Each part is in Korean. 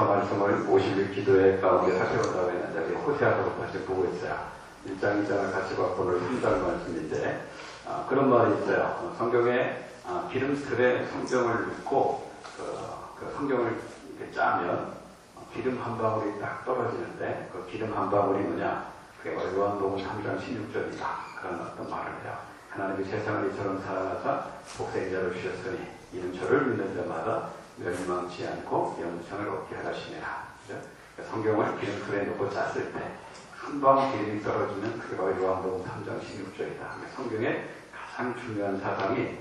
하나님께서 말씀을 50일 기도회 가운데 살펴본다고 했는데 우리 호세아서부터 다시 보고 있어요. 1장 2장을 같이 봤고 오늘 3장 말씀인데 그런 말이 있어요. 성경에 기름틀에 성경을 넣고 그 성경을 이렇게 짜면 기름 한 방울이 딱 떨어지는데 그 기름 한 방울이 뭐냐? 그게 요한복음 3장 16절이다. 그런 어떤 말을 해요. 하나님이 세상을 이처럼 사랑하사 복생자를 주셨으니 이는 저를 믿는 자마다 멸망치 않고 영생을 얻게 하시니라. 성경을 기름틀에 놓고 짰을 때 한 방울 기름이 떨어지면 그게 바로 요한복음 3장 16절이다. 성경의 가장 중요한 사상이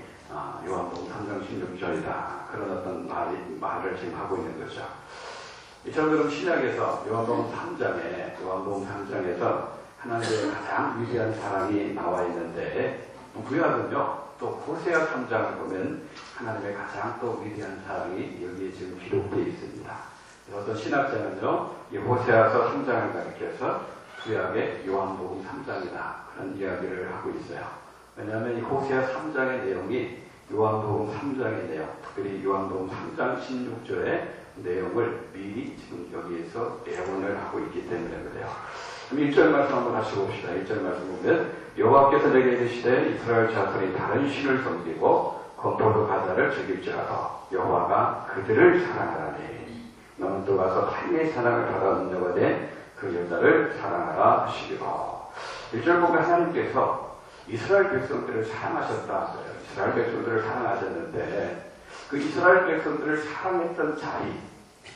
요한복음 3장 16절이다. 그런 어떤 말을 지금 하고 있는 거죠. 이처럼 그럼 신약에서 요한복음 3장에서 하나님의 가장 위대한 사랑이 나와 있는데 구약은요 또 호세아 3장을 보면 하나님의 가장 또 위대한 사랑이 여기에 지금 기록되어 있습니다. 어떤 신학자는요 이 호세아서 3장을 가리켜서 구약의 요한복음 3장이다 그런 이야기를 하고 있어요. 왜냐하면 이 호세아 3장의 내용이 요한복음 3장의 내용, 특별히 요한복음 3장 16절의 내용을 미리 지금 여기에서 예언을 하고 있기 때문에 그래요. 그럼 1절 말씀 한번 다시 봅시다. 1절 말씀 보면 여호와께서 내게 이르시되 이스라엘 자손이 다른 신을 섬기고 건포도 과자를 즐길지라도 여호와가 그들을 사랑하라니 너는 또 가서 타인의 사랑을 받아 능력하되 그 여자를 사랑하라 하시기로. 1절 보면 하나님께서 이스라엘 백성들을 사랑하셨다. 이스라엘 백성들을 사랑하셨는데 그 이스라엘 백성들을 사랑했던 자리,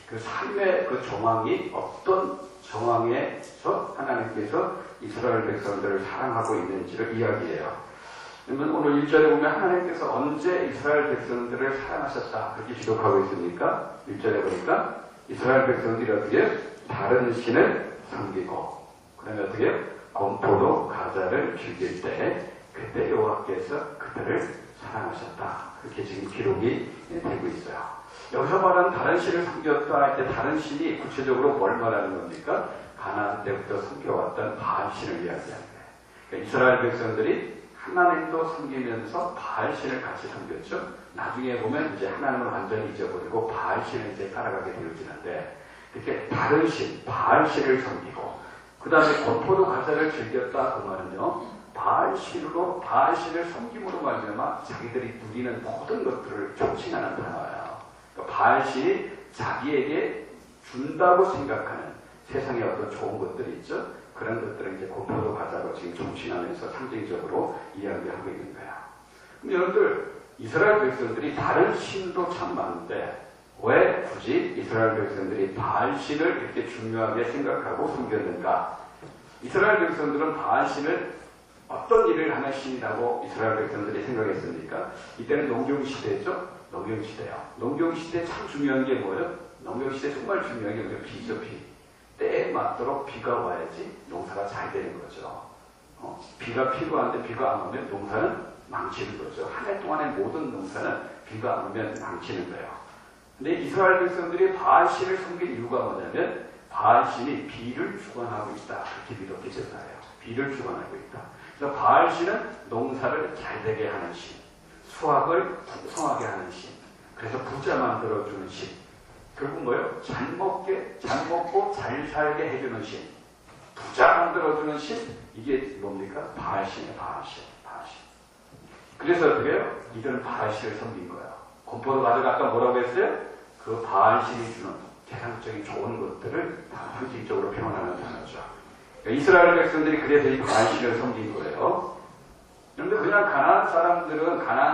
그 삶의 그 정황이 어떤 정황에서 하나님께서 이스라엘 백성들을 사랑하고 있는지를 이야기해요. 그러면 오늘 1절에 보면 하나님께서 언제 이스라엘 백성들을 사랑하셨다 그렇게 기록하고 있습니까? 1절에 보니까 이스라엘 백성들이 어떻게 다른 신을 섬기고 그다음에 어떻게 건포도 과자를 즐길 때 그때 여호와께서 그들을 사랑하셨다. 그렇게 지금 기록이 되고 있어요. 여기서 말하는 다른 신을 섬겼다 할 때 다른 신이 구체적으로 뭘 말하는 겁니까? 가나안 때부터 섬겨왔던 바알신을 이야기하는 거예요. 그러니까 이스라엘 백성들이 하나님도 섬기면서 바알신을 같이 섬겼죠. 나중에 보면 이제 하나님을 완전히 잊어버리고 바알신을 이제 따라가게 되어지는데 이렇게 다른 신, 바알신을 섬기고 그 다음에 건포도 과자를 즐겼다 그 말은요. 바알신을 섬김으로 말미암아 자기들이 누리는 모든 것들을 촉진하는 단어예요. 그러니까 바알신이 자기에게 준다고 생각하는 세상에 어떤 좋은 것들이 있죠. 그런 것들을 이제 건포도 과자로 지금 촉진하면서 상징적으로 이야기하고 있는 거야. 그럼 여러분들 이스라엘 백성들이 다른 신도 참 많은데 왜 굳이 이스라엘 백성들이 바알신을 이렇게 중요하게 생각하고 섬겼는가? 이스라엘 백성들은 바알신을 어떤 일을 하는 신이라고 이스라엘 백성들이 생각했습니까? 이때는 농경시대죠? 농경시대요. 농경시대 참 중요한 게 뭐예요? 농경시대 정말 중요한 게 뭐예요? 비죠, 비. 때에 맞도록 비가 와야지 농사가 잘 되는 거죠. 비가 필요한데 비가 안 오면 농사는 망치는 거죠. 한 해 동안의 모든 농사는 비가 안 오면 망치는 거예요. 근데 이스라엘 백성들이 바알신을 섬긴 이유가 뭐냐면 바알신이 비를 주관하고 있다. 그렇게 믿었기 때문이에요. 비를 주관하고 있다. 그래서 바알신은 농사를 잘 되게 하는 신, 수확을 풍성하게 하는 신, 그래서 부자 만들어주는 신, 결국 뭐예요? 잘 먹고 잘 살게 해주는 신, 부자 만들어주는 신, 이게 뭡니까? 바알신이에요. 바알신. 그래서 어떻게 해요? 이들은 바알신을 섬긴 거예요. 건포도 과자가 아까 뭐라고 했어요? 그 바알신이 주는 세상적인 좋은 것들을 다 상징적으로 표현하는 단어죠. 그러니까 이스라엘 백성들이 그래서 이 바알신을 섬긴 거예요. 그런데 그냥 가나안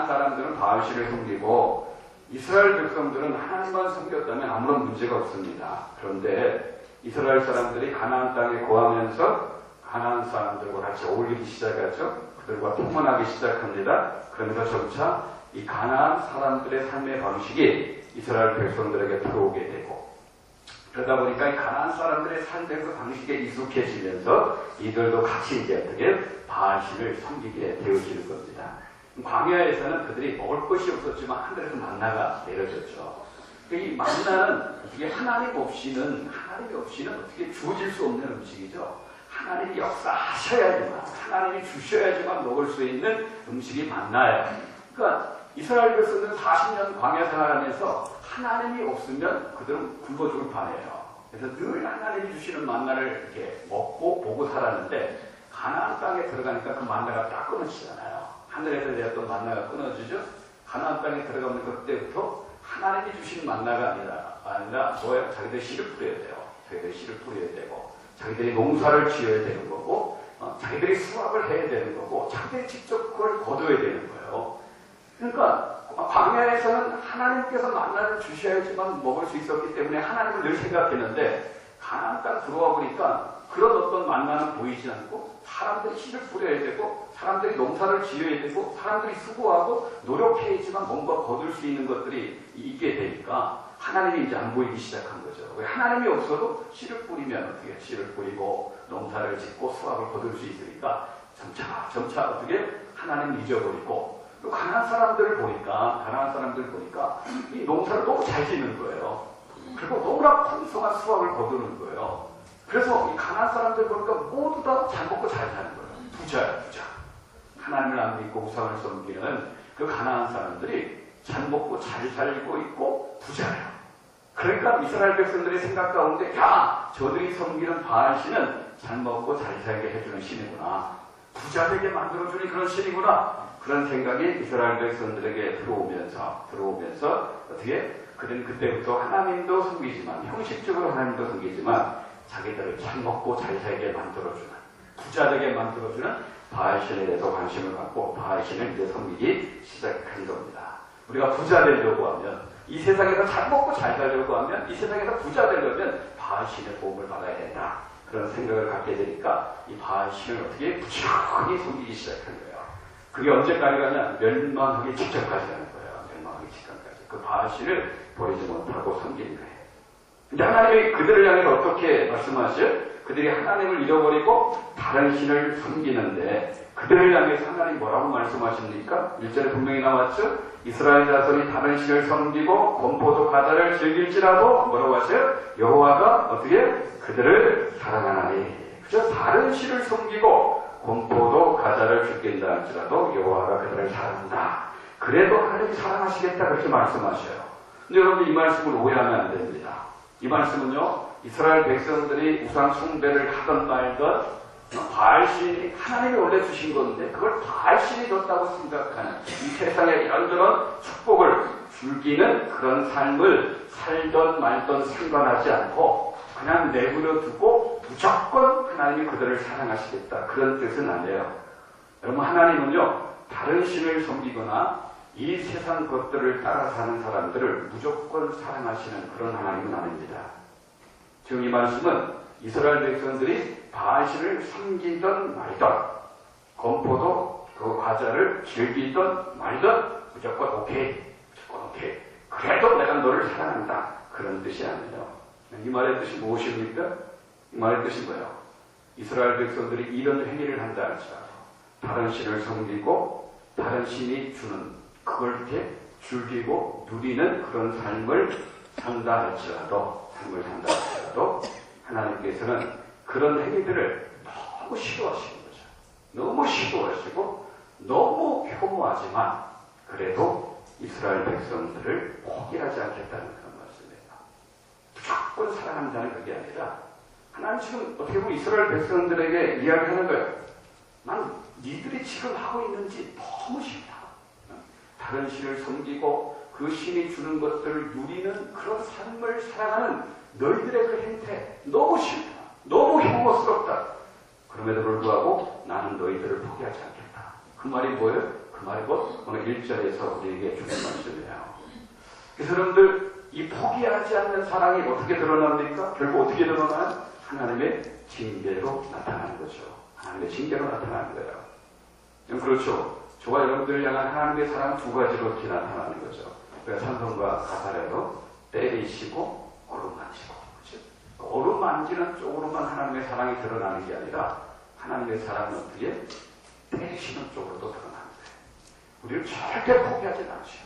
사람들은 바알신을 섬기고 이스라엘 백성들은 하나님만 섬겼다면 아무런 문제가 없습니다. 그런데 이스라엘 사람들이 가나안 땅에 거하면서 가나안 사람들과 같이 어울리기 시작하죠. 그들과 통혼하기 시작합니다. 그러면서 점차 이 가나안 사람들의 삶의 방식이 이스라엘 백성들에게 들어오게 되고 그러다 보니까 이 가나안 사람들의 삶의 방식에 익숙해지면서 이들도 같이 이제 어떻게 바알신을 섬기게 되어지는 겁니다. 광야에서는 그들이 먹을 것이 없었지만 하늘에서 만나가 내려졌죠. 이 만나는 이게 하나님이 없이는 어떻게 주어질 수 없는 음식이죠. 하나님이 역사하셔야지만, 하나님이 주셔야지만 먹을 수 있는 음식이 만나요. 그러니까 이스라엘 백성들은 40년 광야 생활하면서 하나님이 없으면 그들은 굶어 죽을 판이에요. 그래서 늘 하나님이 주시는 만나를 이렇게 먹고 보고 살았는데 가나안 땅에 들어가니까 그 만나가 딱 끊어지잖아요. 하늘에서 내렸던 만나가 끊어지죠. 가나안 땅에 들어가면 그때부터 하나님이 주신 만나가 아니라 뭐예요? 자기들 씨를 뿌려야 돼요. 자기들이 씨를 뿌려야 되고 자기들이 농사를 지어야 되는 거고 자기들이 수확을 해야 되는 거고 자기들이 직접 그걸 거둬야 되는 거예요. 그러니까 광야에서는 하나님께서 만나를 주셔야지만 먹을 수 있었기 때문에 하나님을 늘 생각했는데 가나안 땅 들어와 보니까 그런 어떤 만나는 보이지 않고 사람들이 씨를 뿌려야 되고 사람들이 농사를 지어야 되고 사람들이 수고하고 노력해야지만 뭔가 거둘 수 있는 것들이 있게 되니까 하나님이 이제 안 보이기 시작한 거죠. 왜 하나님이 없어도 씨를 뿌리면 어떻게 씨를 뿌리고 농사를 짓고 수확을 거둘 수 있으니까 점차 어떻게 하나님 잊어버리고 또 가나안 사람들을 보니까 이 농사를 너무 잘 짓는 거예요. 그리고 너무나 풍성한 수확을 거두는 거예요. 그래서 이 가나안 사람들 보니까 모두 다 잘 먹고 잘 사는 거예요. 부자야, 부자. 하나님을 안 믿고 우상을 섬기는 그 가나안 사람들이 잘 먹고 잘 살고 있고 부자예요. 그러니까 이스라엘 백성들의 생각 가운데 야, 저들이 섬기는 바알신은 잘 먹고 잘 살게 해주는 신이구나. 부자 되게 만들어주는 그런 신이구나. 그런 생각이 이스라엘 백성들에게 들어오면서 어떻게 그들은 그때부터 하나님도 섬기지만 형식적으로 하나님도 섬기지만 자기들을 잘 먹고 잘 살게 만들어주는 부자 되게 만들어주는 바알신에 대해서 관심을 갖고 바알신을 이제 섬기기 시작한 겁니다. 우리가 부자 되려고 하면 이 세상에서 잘 먹고 잘 살려고 하면 이 세상에서 부자 되려면 바알신의 도움을 받아야 된다. 그런 생각을 갖게 되니까 이 바알신을 어떻게 부지런히 섬기기 시작한 거예요. 그게 언제까지 가냐? 멸망하기 직전까지 가는 거예요. 멸망하기 직전까지. 그 바알신을 버리지 못하고 섬기는 거예요. 근데 하나님이 그들을 향해서 어떻게 말씀하셔요? 그들이 하나님을 잃어버리고 다른 신을 섬기는데 그들을 향해서 하나님 뭐라고 말씀하십니까? 1절에 분명히 나왔죠? 이스라엘 자손이 다른 신을 섬기고 건포도 과자를 즐길지라도 뭐라고 하세요? 여호와가 어떻게? 그들을 사랑하나니. 그저 다른 신을 섬기고 건포도 과자를 즐긴다 할지라도 여호와가 그들을 사랑한다. 그래도 하나님이 사랑하시겠다 그렇게 말씀하셔요. 근데 여러분 이 말씀을 오해하면 안 됩니다. 이 말씀은요, 이스라엘 백성들이 우상 숭배를 하던 말던 바알신이 하나님이 원래 주신 건데 그걸 바알신이 줬다고 생각하는 이 세상에 이런저런 축복을 즐기는 그런 삶을 살던 말던 상관하지 않고 그냥 내버려 두고 무조건 하나님이 그들을 사랑하시겠다 그런 뜻은 아니에요. 여러분 하나님은요 다른 신을 섬기거나 이 세상 것들을 따라 사는 사람들을 무조건 사랑하시는 그런 하나님은 아닙니다. 지금 이 말씀은 이스라엘 백성들이 바알신을 섬기던 말던 건포도 그 과자를 즐기던 말던 무조건 오케이. 그래도 내가 너를 사랑한다. 그런 뜻이 아니에요. 이 말의 뜻이 무엇입니까? 이 말의 뜻이 뭐예요? 이스라엘 백성들이 이런 행위를 한다 할지라도 다른 신을 섬기고 다른 신이 주는 그걸 이렇게 즐기고 누리는 그런 삶을 산다 할지라도 하나님께서는 그런 행위들을 너무 싫어하시는 거죠. 너무 싫어하시고 너무 혐오하지만 그래도 이스라엘 백성들을 포기하지 않겠다는 그런 말씀이에요. 무조건 사랑한다는 그게 아니라 하나님 지금 어떻게 보면 이스라엘 백성들에게 이야기하는 거예요. 난 니들이 지금 하고 있는지 너무 싫다. 다른 신을 섬기고 그 신이 주는 것들을 누리는 그런 삶을 살아가는 너희들의 그 행태 너무 싫다. 너무 혐오스럽다. 그럼에도 불구하고 나는 너희들을 포기하지 않겠다. 그 말이 뭐예요? 그 말이 곧 오늘 1절에서 우리에게 주는 말씀이에요. 그래서 여러분들 이 포기하지 않는 사랑이 어떻게 드러납니까? 결국 어떻게 드러나요? 하나님의 징계로 나타나는 거죠. 하나님의 징계로 나타나는 거예요. 그렇죠. 저와 여러분들을 향한 하나님의 사랑은 두 가지로 이렇게 나타나는 거죠. 그러니까 산성과 가사레로 때리시고 어루만지고. 그렇죠? 어루만지는 쪽으로만 하나님의 사랑이 드러나는 게 아니라 하나님의 사랑은 어떻게 때리시는 쪽으로도 드러나는 거예요. 우리를 절대 포기하지 않으셔.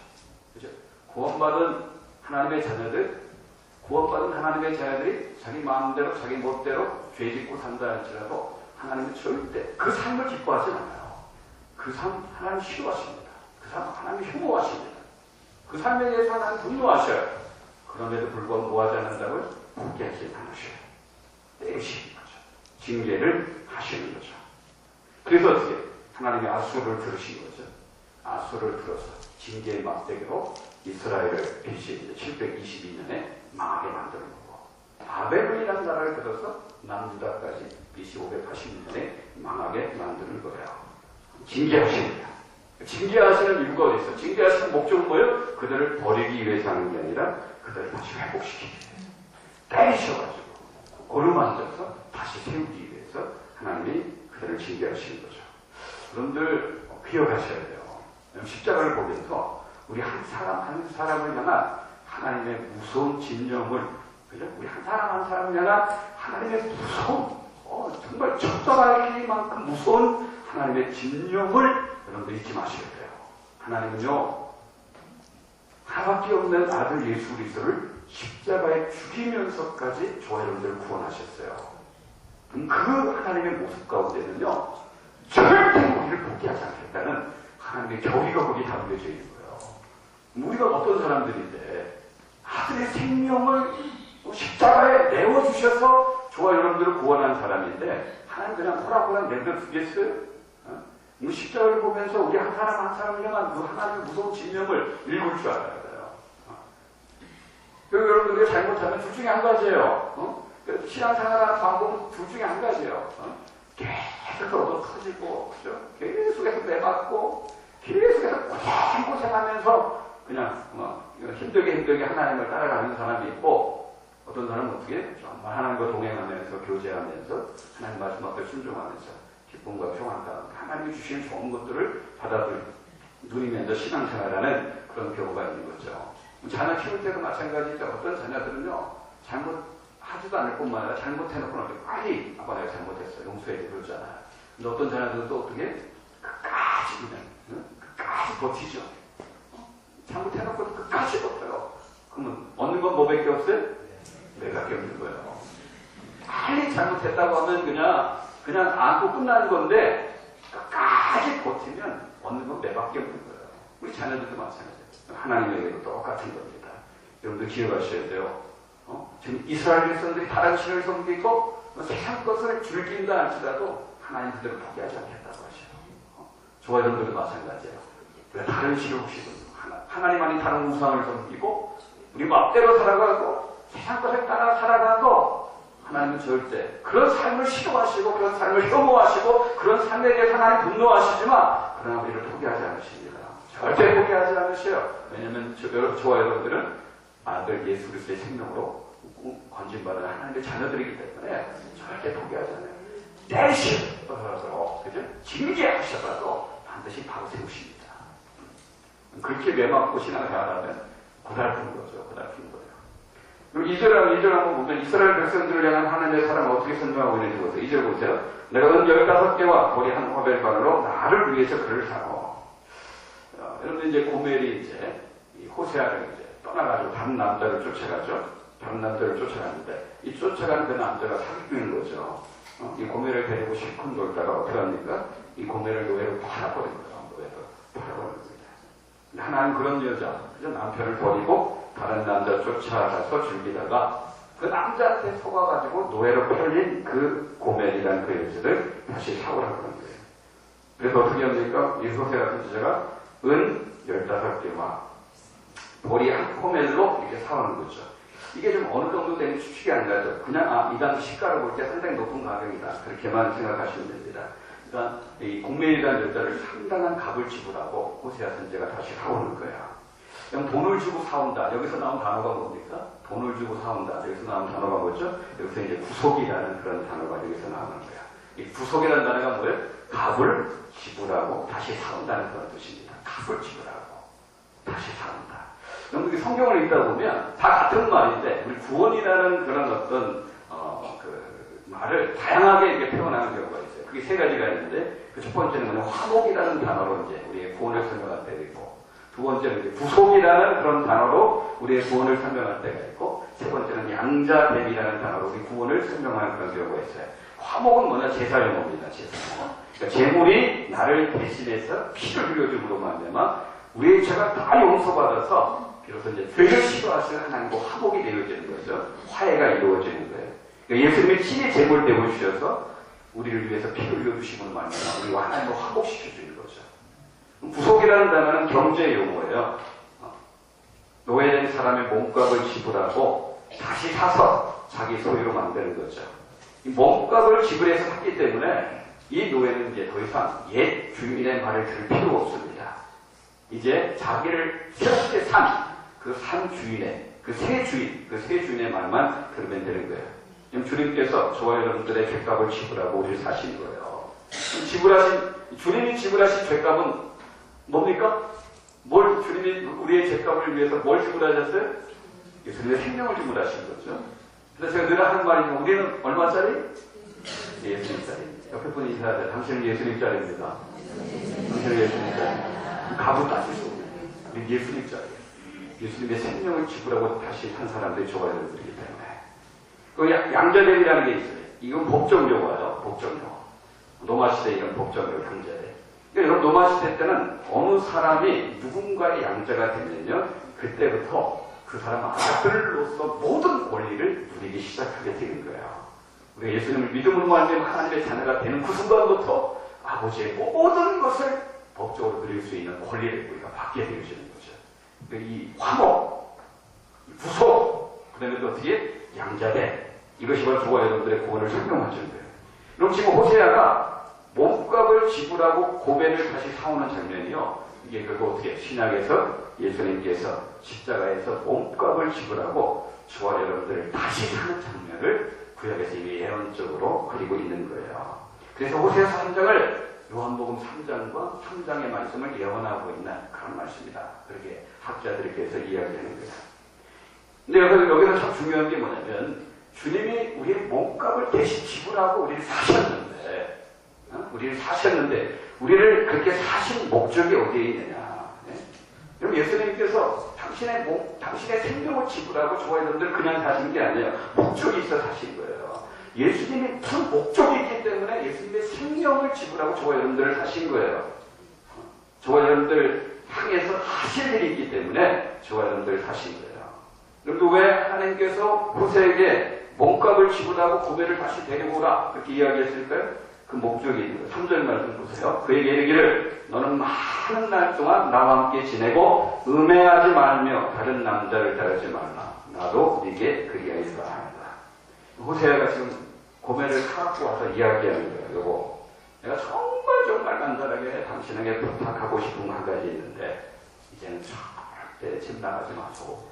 그죠? 구원받은 하나님의 자녀들이 자기 마음대로 자기 멋대로 죄 짓고 산다 할지라도 하나님은 절대 그 삶을 기뻐하지 않아요. 그 삶 하나님 싫어하십니다. 그 삶 하나님 혐오하십니다. 그 삶에 대해서 하나님 분노하셔요. 그럼에도 불구하고 뭐 하지 않는다고요? 포기하지 않으셔요. 때리시는 거죠. 징계를 하시는 거죠. 그래서 어떻게 하나님의 아수를 들으신 거죠. 아수를 들어서 징계의 막대기로 이스라엘을 BC 722년에 망하게 만드는 거고, 바벨론이라는 나라를 들어서 남유다까지 BC 580년에 망하게 만드는 거예요. 징계하십니다. 징계하시는 이유가 어디 있어? 징계하시는 목적은 뭐예요? 그들을 버리기 위해서 하는 게 아니라 그들을 다시 회복시키기 위해서. 때리셔가지고 고루만져서 다시 세우기 위해서 하나님이 그들을 징계하시는 거죠. 여러분들 기억하셔야 돼요. 십자가를 보면서 우리 한 사람 한 사람을 향한 하나님의 무서운 진정을, 그죠? 우리 한 사람 한 사람을 향한 하나님의 무서운, 정말 척도하기만큼 무서운 하나님의 진정을 여러분들 잊지 마셔야 돼요. 하나님은요, 하나밖에 없는 아들 예수 그리스도를 십자가에 죽이면서까지 저와 여러분들을 구원하셨어요. 그 하나님의 모습 가운데는요, 절대 우리를 포기하지 않겠다는 하나님의 결의가 거기 담겨져 있는 거예요. 우리가 어떤 사람들인데 아들의 생명을 십자가에 내어주셔서 저와 여러분들을 구원한 사람인데 하나님 그냥 호락호락 내버려두겠어요? 십자가를 보면서 우리 한 사람 한 사람을 향한 그 하나님의 무서운 진명을 읽을 줄 알아야 돼요. 그리고 여러분들 우리가 잘못하면 둘 중에 한 가지예요. 신앙생활하는 방법은 둘 중에 한 가지예요. 계속 얻어 터지고, 그죠? 계속해서 매맞고, 계속해서 고생하면서 그냥 힘들게 하나님을 따라가는 사람이 있고, 어떤 사람은 어떻게 정말 하나님과 동행하면서 교제하면서 하나님 말씀 앞에 순종하면서 기쁨과 평안 가운데 하나님이 주신 좋은 것들을 누리면서 신앙생활하는 그런 경우가 있는 거죠. 자녀 키울 때도 마찬가지죠. 어떤 자녀들은요, 잘못하지도 않을 뿐만 아니라 잘못해놓고는 빨리 아빠 내가 잘못했어 용서해 그러잖아요. 근데 어떤 자녀들은 또 어떻게 끝까지 그냥 끝까지 버티죠. 잘못해놓고 끝까지 버텨요. 그러면 얻는 건 뭐밖에 없어요? 내밖에 없는 거예요. 빨리 잘못했다고 하면 그냥 안고 끝나는 건데 끝까지 버티면 얻는 건 내밖에 없는 거예요. 우리 자녀들도 마찬가지예요. 하나님에게도 똑같은 겁니다. 여러분들 기억하셔야 돼요. 지금 이스라엘 백성들이 다른 신을 섬기고 세상 것을 즐긴다 할지라도 하나님 그들을 포기하지 않겠다고 하셔요. 저와 여러분들도 마찬가지예요. 우리가 다른 신을 혹시 하나님 아닌 다른 우상을 섬기고 우리 맘대로 살아가고 세상 것을 따라 살아가도 하나님은 절대 그런 삶을 싫어하시고 그런 삶을 혐오하시고 그런 삶에 대해서 하나님 분노하시지만 그러나 우리를 포기하지 않으십니다. 절대 포기하지 않으셔요. 왜냐하면 저와 여러분들은 아들 예수 그리스도의 생명으로 건진받은 하나님의 자녀들이기 때문에 절대 포기하지 않아요. 때리시더라도, 그죠? 징계하시더라도 반드시 바로 세우십니다. 그렇게 매맞고 신앙생활하면 고달픈 거죠. 고달픈 거예요. 그리고 2절 한번 보면 이스라엘 백성들을 향한 하나님의 사람을 어떻게 설명하고 있는지 보세요. 2절 보세요. 내가 은 15개와 돌이 한 화벨반으로 나를 위해서 그를 사고. 여러분 이제 고멜이 이제 이 호세아를 이제 떠나가지고 다른 남자를 쫓아가죠. 다른 남자를 쫓아가는데 이 쫓아가는 그 남자가 사기꾼인 거죠. 이 고멜을 데리고 실컷 놀다가 어떻게 합니까? 이 고멜을 노예로 팔아버린 거예요. 노예로 팔아버린 겁니다. 하나는 그런 여자, 그죠? 남편을 버리고 다른 남자 쫓아가서 즐기다가 그 남자한테 속아가지고 노예로 팔린 그 고멜이라는 그 여자를 다시 사오라고 하는 거예요. 그래서 어떻게 합니까? 이 호세 같은 여자가 은 15개와 돌이 한 포멜로 이렇게 사오는 거죠. 이게 좀 어느 정도 되는 추측이 안 가죠. 그냥 이 당시 시가를 볼 때 상당히 높은 가격이다. 그렇게만 생각하시면 됩니다. 그러니까 이 공멜이라는 여자를 상당한 값을 지불하고 호세아 선지자가 다시 사오는 거야. 그럼 돈을 주고 사온다. 여기서 나온 단어가 뭡니까? 돈을 주고 사온다. 여기서 나온 단어가 뭐죠? 여기서 이제 구속이라는 그런 단어가 여기서 나오는 거야. 이 구속이라는 단어가 뭐예요? 값을 지불하고 다시 사온다는 그런 뜻입니다. 값을 지불하고 다시 사온다. 여러분 성경을 읽다 보면 다 같은 말인데 우리 구원이라는 그런 어떤 그 말을 다양하게 이렇게 표현하는 경우가 있어요. 그게 세 가지가 있는데 그 첫 번째는 뭐냐 화목이라는 단어로 이제 우리의 구원을 설명할 때가 있고 두 번째는 이제 구속이라는 그런 단어로 우리의 구원을 설명할 때가 있고 세 번째는 양자됨이라는 단어로 우리 구원을 설명하는 그런 경우가 있어요. 화목은 뭐냐 제사 용어입니다. 제사. 그러니까 제물이 나를 대신해서 피를 흘려줌으로 말미암아 우리의 죄가 다 용서받아서 비로소 이제 죄를 싫어하시는 하나님과 화목이 되어지는 거죠. 화해가 이루어지는 거예요. 그러니까 예수님이 친히 제물 되어 주셔서 우리를 위해서 피를 흘려주심으로 말미암아 우리와 하나님을 화목시켜주는 거죠. 구속이라는 단어는 경제 용어예요. 노예된 사람의 몸값을 지불하고 다시 사서 자기 소유로 만드는 거죠. 이 몸값을 지불해서 샀기 때문에 이 노예는 이제 더 이상 옛 주인의 말을 들을 필요가 없습니다. 이제 자기를 새롭게 산 주인의 그 새 주인의 말만 들으면 되는 거예요. 주님께서 저와 여러분들의 죄값을 지불하고 우리를 사신 거예요. 주님이 지불하신 죄값은 뭡니까? 주님이 우리의 죄값을 위해서 뭘 지불하셨어요? 예수님의 생명을 지불하신 거죠. 그래서 제가 늘 하는 말이면 우리는 얼마짜리? 예수님짜리. 옆에 분이 인사하세요. 당신은 예수님짜리입니다. 당신은 예수님짜리. 값을 따질 수 없는 우리 예수님짜리예요. 예수님의 생명을 지불하고 다시 산 사람들이 저와 여러분들이기 때문에. 그 양자됨이라는 게 있어요. 이건 법정용어예요. 법정용어. 로마시대 이런 법정용 양자됨. 그러니까 여러분 로마시대 때는 어느 사람이 누군가의 양자가 되면요, 그때부터 그 사람 아들로서 모든 권리를 누리기 시작하게 되는 거예요. 우리가 예수님을 믿음으로 말미암아 하나님의 자녀가 되는 그 순간부터 아버지의 모든 것을 법적으로 누릴 수 있는 권리를 우리가 받게 되어지는 거죠. 그러니까 이 화목, 구속, 그 다음에 또 어떻게 양자됨, 이것이 바로 저와 여러분들의 구원을 설명하시는 거예요. 그럼 지금 호세아가 몸값을 지불하고 고벤을 다시 사오는 장면이요. 이게 결국 어떻게 신약에서 예수님께서 십자가에서 몸값을 지불하고 저와 여러분들을 다시 사는 장면을 구약에서 이미 예언적으로 그리고 있는 거예요. 그래서 호세아서 3장을 요한복음 3장과 3장의 말씀을 예언하고 있는 그런 말씀이다. 그렇게 학자들께서 이야기하는 거예요. 근데 여기서 참 중요한 게 뭐냐면 주님이 우리의 몸값을 대신 지불하고 우리를 사셨는데 우리를 그렇게 사신 목적이 어디에 있느냐. 그럼 예수님께서 당신의 생명을 지불하고 저와 여러분들 그냥 사신 게 아니에요. 목적이 있어 사신 거예요. 예수님이 무슨 목적이 있기 때문에 예수님의 생명을 지불하고 저와 여러분들을 사신 거예요. 저와 여러분들 향해서 하실 일이 있기 때문에 저와 여러분들을 사신 거예요. 그런데 왜 하나님께서 호세에게 몸값을 지불하고 고멜을 다시 데리고 오라 그렇게 이야기했을까요? 그 목적이 있는 거예요. 3절 말씀 보세요. 그에게 이르기를 너는 많은 날 동안 나와 함께 지내고 음해하지 말며 다른 남자를 따르지 말라. 나도 네게 그리하리라 하였다. 호세아가 지금 고멜을 갖고 와서 이야기하는 거예요. 여보, 내가 정말 간단하게 당신에게 부탁하고 싶은 한 가지 있는데 이제는 절대 집 나가지 마소.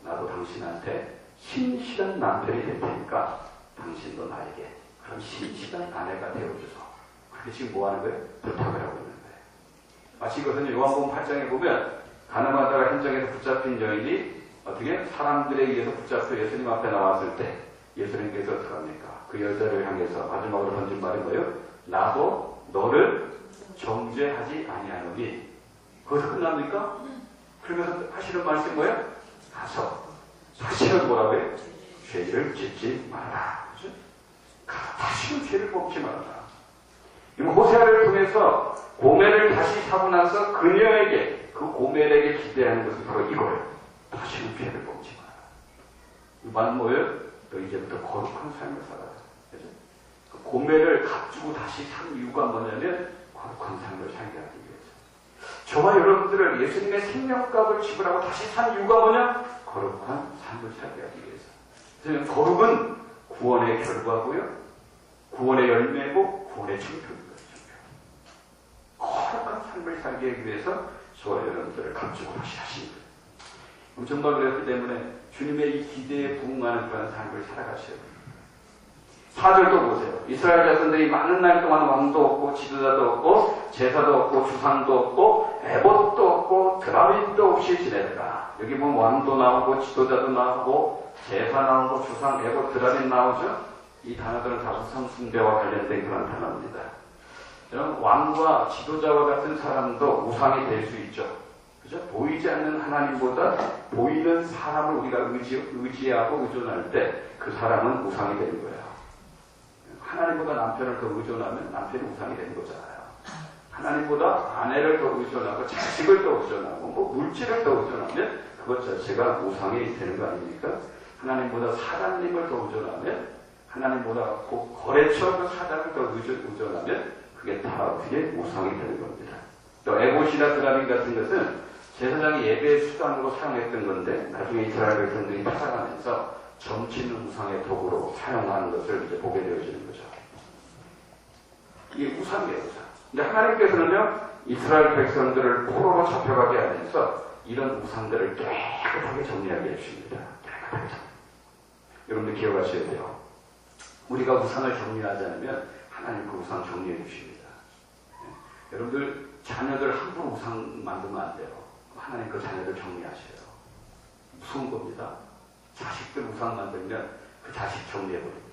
나도 당신한테 신실한 남편이 될 테니까 당신도 나에게 그런 신실한 아내가 되어줘서. 그렇게 지금 뭐 하는 거예요? 부탁을 하고 있는 거예요. 마치 이것은 요한복음 8장에 보면 가늠하다가 현장에서 붙잡힌 여인이 어떻게 사람들에 의해서 붙잡혀 예수님 앞에 나왔을 때 예수님께서 어떻게 합니까? 그 여자를 향해서 마지막으로 던진 말이 뭐예요? 나도 너를 정죄하지 아니하노니. 거기서 끝납니까? 그러면서 하시는 말씀이 뭐예요? 가서 다시는 뭐라고요? 죄를 짓지 말아라. 그렇죠? 다시는 죄를 범치 말아라. 호세아를 통해서 고멜을 다시 사고 나서 그녀에게, 그 고멜에게 기대하는 것은 바로 이거예요. 다시는 죄를 범치 마라. 이 말은 뭐예요? 너 이제부터 거룩한 삶을 살아라. 그렇죠? 그 고멜을 값주고 다시 산 이유가 뭐냐면 거룩한 삶을 살게 하기 위해서. 저와 여러분들을 예수님의 생명값을 지불하고 다시 산 이유가 뭐냐? 거룩한 삶을 살게 하기 위해서. 그래서 거룩은 구원의 결과고요. 구원의 열매고 구원의 증표입니다. 거룩한 삶을 살게 하기 위해서 저와 여러분들을 값주고 다시 하신 거예요. 정말 그랬기 때문에 주님의 이 기대에 부응하는 그런 삶을 살아가셔야 됩니다. 4절도 보세요. 이스라엘 자손들이 많은 날 동안 왕도 없고 지도자도 없고 제사도 없고 주상도 없고 에봇도 없고 드라밋도 없이 지내더라. 여기 보면 왕도 나오고 지도자도 나오고 제사 나오고 주상, 에봇, 드라밋 나오죠. 이 단어들은 다 우상 숭배와 관련된 그런 단어입니다. 여러분, 왕과 지도자와 같은 사람도 우상이 될 수 있죠. 그죠? 보이지 않는 하나님보다 보이는 사람을 우리가 의지하고 의존할 때 그 사람은 우상이 되는 거예요. 하나님보다 남편을 더 의존하면 남편이 우상이 되는 거잖아요. 하나님보다 아내를 더 의존하고 자식을 더 의존하고 뭐 물질을 더 의존하면 그것 자체가 우상이 되는 거 아닙니까? 하나님보다 사장님을 더 의존하면, 하나님보다 거래처 그 사장을 더 의존하면 그게 다 어떻게 우상이 되는 겁니다. 또 에봇이나 드라민 같은 것은 제사장이 예배의 수단으로 사용했던 건데 나중에 이스라엘 백성들이 찾아가면서 점치는 우상의 도구로 사용하는 것을 이제 보게 되어지는 거죠. 이게 우상이에요, 우상. 근데 하나님께서는요, 이스라엘 백성들을 포로로 잡혀가게 하면서 이런 우상들을 깨끗하게 정리하게 해주십니다. 깨끗하게 정리. 여러분들 기억하셔야 돼요. 우리가 우상을 정리하지 않으면 하나님 그 우상 정리해 주십니다. 네. 여러분들 자녀들 함부로 우상 만들면 안 돼요. 하나님 그 자녀들 정리하셔요. 무서운 겁니다. 자식들 우상 만들면 그 자식 정리해 버립니다.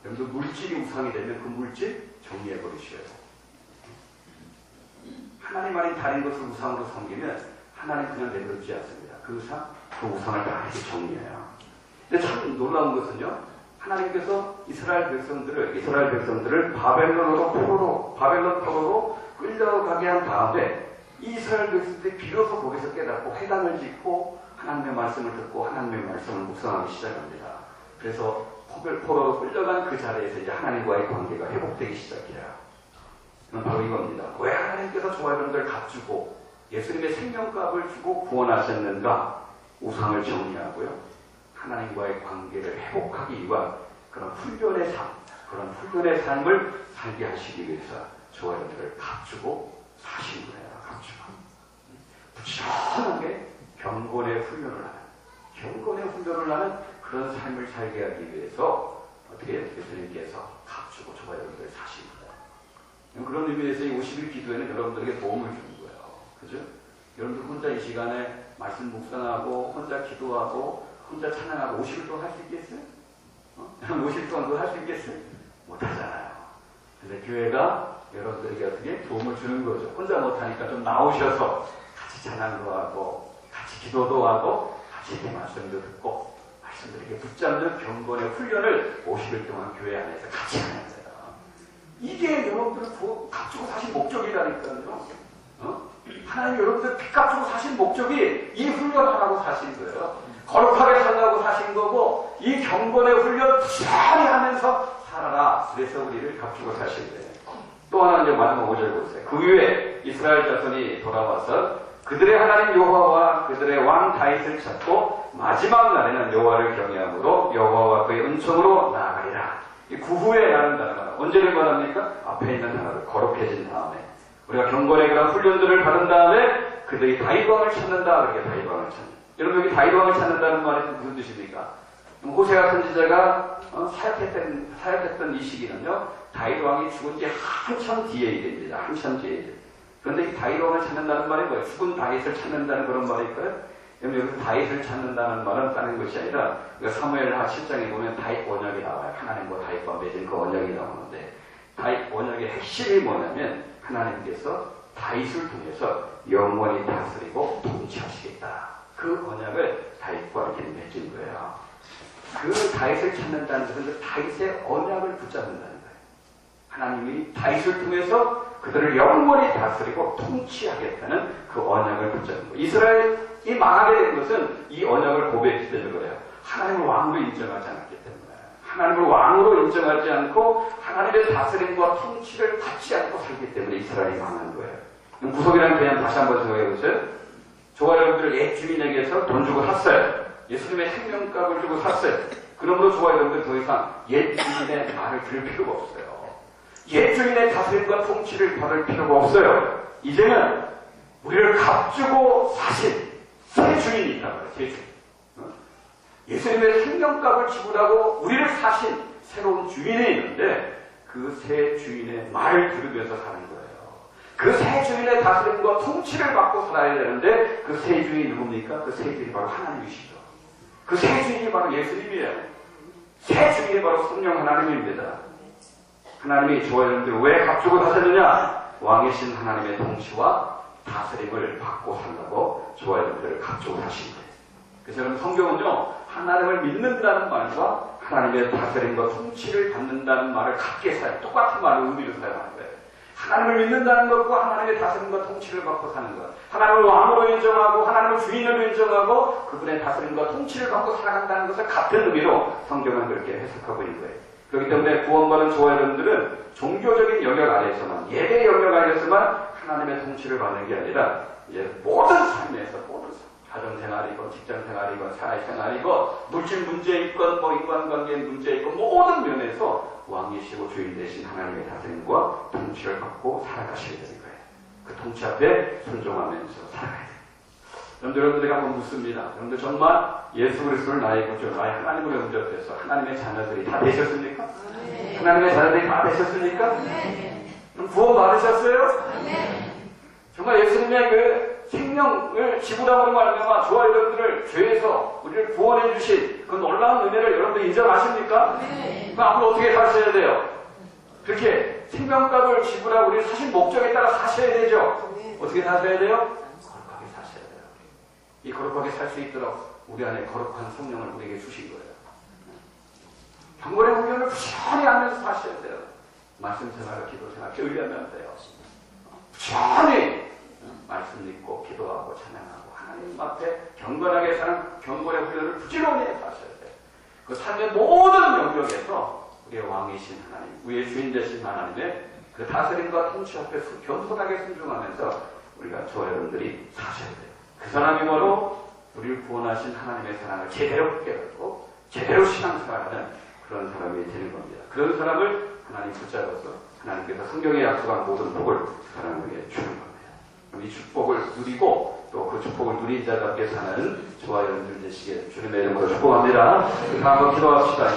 여러분들 물질이 우상이 되면 그 물질 정리해 버리셔요. 하나님 아닌 다른 것을 우상으로 섬기면 하나님 그냥 내버리지 않습니다. 그 우상을 다 이렇게 정리해요. 근데 참 놀라운 것은요, 하나님께서 이스라엘 백성들을 바벨론 포로로 끌려가게 한 다음에 이스라엘 백성들이 비로소 거기서 깨닫고 회당을 짓고 하나님의 말씀을 듣고 하나님의 말씀을 묵상하기 시작합니다. 그래서 포로로 끌려간 그 자리에서 이제 하나님과의 관계가 회복되기 시작해요. 그건 바로 이겁니다. 왜 하나님께서 저와 여러분들을 갖추고 예수님의 생명값을 주고 구원하셨는가? 우상을 정리하고요, 하나님과의 관계를 회복하기 위한 그런 훈련의 삶을 살게 하시기 위해서 저와 여러분들을 갖추고 사신 거예요. 갖추고 부지런하게 경건의 훈련을 하는 그런 삶을 살게 하기 위해서 어떻게 예수님께서 갖추고 저와 여러분들을 사신 거예요. 그런 의미에서 이 50일 기도에는 여러분들에게 도움을 주는 거예요. 그죠? 여러분들 혼자 이 시간에 말씀 묵상하고 혼자 기도하고 혼자 찬양하고 50일 동안 할 수 있겠어요? 50일 동안 그거 할 수 있겠어요? 못하잖아요. 근데 교회가 여러분들에게 어떻게 도움을 주는 거죠. 혼자 못하니까 좀 나오셔서 같이 찬양도 하고 같이 기도도 하고 같이 이렇게 말씀도 듣고 말씀들에게 붙잡는 경건의 훈련을 50일 동안 교회 안에서 같이 하는 거예요. 이게 여러분들을 갖추고 사신 목적이라니까요. 하나님 여러분들 피 값주고 사신 목적이 이 훈련하라고 사신 거예요. 거룩하게 살라고 사신 거고, 이 경건의 훈련 부지런히 하면서 살아라. 그래서 우리를 값주고 사신 거예요. 또 하나 이제 마지막 5절 보세요. 그 후에 이스라엘 자손이 돌아와서 그들의 하나님 여호와와 그들의 왕 다윗을 찾고 마지막 날에는 여호와를 경외함으로 여호와와 그의 은총으로 나아가리라. 이 그 후에라는 단어가 언제를 말합니까? 앞에 있는 단어를 거룩해진 다음에 우리가 경건의 그런 훈련들을 받은 다음에 그들이 다윗왕을 찾는다. 그렇게 다윗왕을 찾는다. 여러분 여기 다윗왕을 찾는다는 말이 무슨 뜻입니까? 호세아 선지자가 사역했던 이 시기는요, 다윗왕이 죽은 지 한참 뒤에 일입니다. 한참 뒤에 일. 그런데 이 다윗왕을 찾는다는 말이 뭐예요? 죽은 다윗을 찾는다는 그런 말일까요? 여러분 여기서 다윗을 찾는다는 말은 다른 것이 아니라 사무엘하 7장에 보면 다윗 언약이 나와요. 하나님과 다윗과 맺은 그 언약이 나오는데 다윗 언약의 핵심이 뭐냐면 하나님께서 다윗을 통해서 영원히 다스리고 통치하시겠다. 그 언약을 다윗과 이렇게 맺은 거예요. 그 다윗을 찾는다는 것은 그 다윗의 언약을 붙잡는다는 거예요. 하나님이 다윗을 통해서 그들을 영원히 다스리고 통치하겠다는 그 언약을 붙잡는 거예요. 이스라엘이 망하게 된 것은 이 언약을 고백했기 때문에 그래요. 하나님을 왕으로 인정하지 않았기 때문에. 하나님을 왕으로 인정하지 않고 하나님의 다스림과 통치를 받지 않고 살기 때문에 이스라엘이 망한 거예요. 구속이라는 개념 다시 한번 생각해 보세요. 저와 여러분들을 옛 주인에게서 돈 주고 샀어요. 예수님의 생명값을 주고 샀어요. 그러므로 저와 여러분들 더 이상 옛 주인의 말을 들을 필요가 없어요. 옛 주인의 다스림과 통치를 받을 필요가 없어요. 이제는 우리를 값주고 사신 새 주인이 있다고 해요. 새 주인. 예수님의 생명값을 지불하고 우리를 사신 새로운 주인이 있는데 그 새 주인의 말을 들으면서 사는 거예요. 그 새 주인의 다스림과 통치를 받고 살아야 되는데 그 새 주인이 누굽니까? 그 새 주인이 바로 하나님이시죠. 그 새 주인이 바로 예수님이에요. 새 주인이 바로 성령 하나님입니다. 하나님이 저와 여러분들 왜 값주고 사셨느냐? 왕이신 하나님의 통치와 다스림을 받고 살라고 저와 여러분들을 값주고 사신 거예요. 그래서 여러분 성경은요, 하나님을 믿는다는 말과 하나님의 다스림과 통치를 받는다는 말을 같게 똑같은 말로 의미로 사용하는 거예요. 하나님을 믿는다는 것과 하나님의 다스림과 통치를 받고 사는 것, 하나님을 왕으로 인정하고 하나님을 주인으로 인정하고 그분의 다스림과 통치를 받고 살아간다는 것을 같은 의미로 성경은 그렇게 해석하고 있는 거예요. 그렇기 때문에 구원받은 저와 여러분들은 종교적인 영역 아래에서만, 예배 영역 아래에서만 하나님의 통치를 받는 게 아니라 이제 모든 삶에서, 모든 가정생활이건 직장생활이건 사회생활이건 물질 문제이건 뭐 인간관계 문제이건 모든 면에서 왕이시고 주인 되신 하나님의 다스림과 통치를 받고 살아가셔야 되는 거예요. 그 통치 앞에 순종하면서 살아가야 돼요. 여러분들에게 한번 묻습니다. 여러분들 정말 예수 그리스도를 나의 구주, 나의 하나님으로 영접해서 하나님의 자녀들이 다 되셨습니까? 네. 하나님의 자녀들이 다 되셨습니까? 네. 그럼 구원 받으셨어요? 네. 정말 예수님의 그 생명을 지불함으로 말미암아 저와 여러분들을 죄에서 우리를 구원해 주신 그 놀라운 은혜를 여러분들 인정하십니까? 네. 그럼 앞으로 어떻게 사셔야 돼요? 그렇게 생명값을 지불하고 우리 사실 목적에 따라 사셔야 되죠. 네. 어떻게 사셔야 돼요? 거룩하게 사셔야 돼요. 이 거룩하게 살 수 있도록 우리 안에 거룩한 성령을 우리에게 주신 거예요. 경건의 훈련을 부지런히 하면서 사셔야 돼요. 말씀 생활과 기도 생활 게을리하면 돼요. 부지런히 말씀 읽고 기도하고 찬양하고 하나님 앞에 경건하게 사는 경건의 훈련을 부지런히 하셔야 돼요. 그 삶의 모든 영역에서 우리의 왕이신 하나님, 우리의 주인 되신 하나님의 그 다스림과 통치 앞에 겸손하게 순종하면서 우리가 저와 여러분들이 사셔야 돼요. 그 사람이므로 우리를 구원하신 하나님의 사랑을 제대로 깨닫고 제대로 신앙생활하는 그런 사람이 되는 겁니다. 그런 사람을 하나님 붙잡아서 하나님께서 성경에 약속한 모든 복을 그 사람에게 주는 겁니다. 이 축복을 누리고 또 그 축복을 누린 자답게 사는 저와 여러분들 되시길 주님의 이름으로 축복합니다. 한번 기도합시다.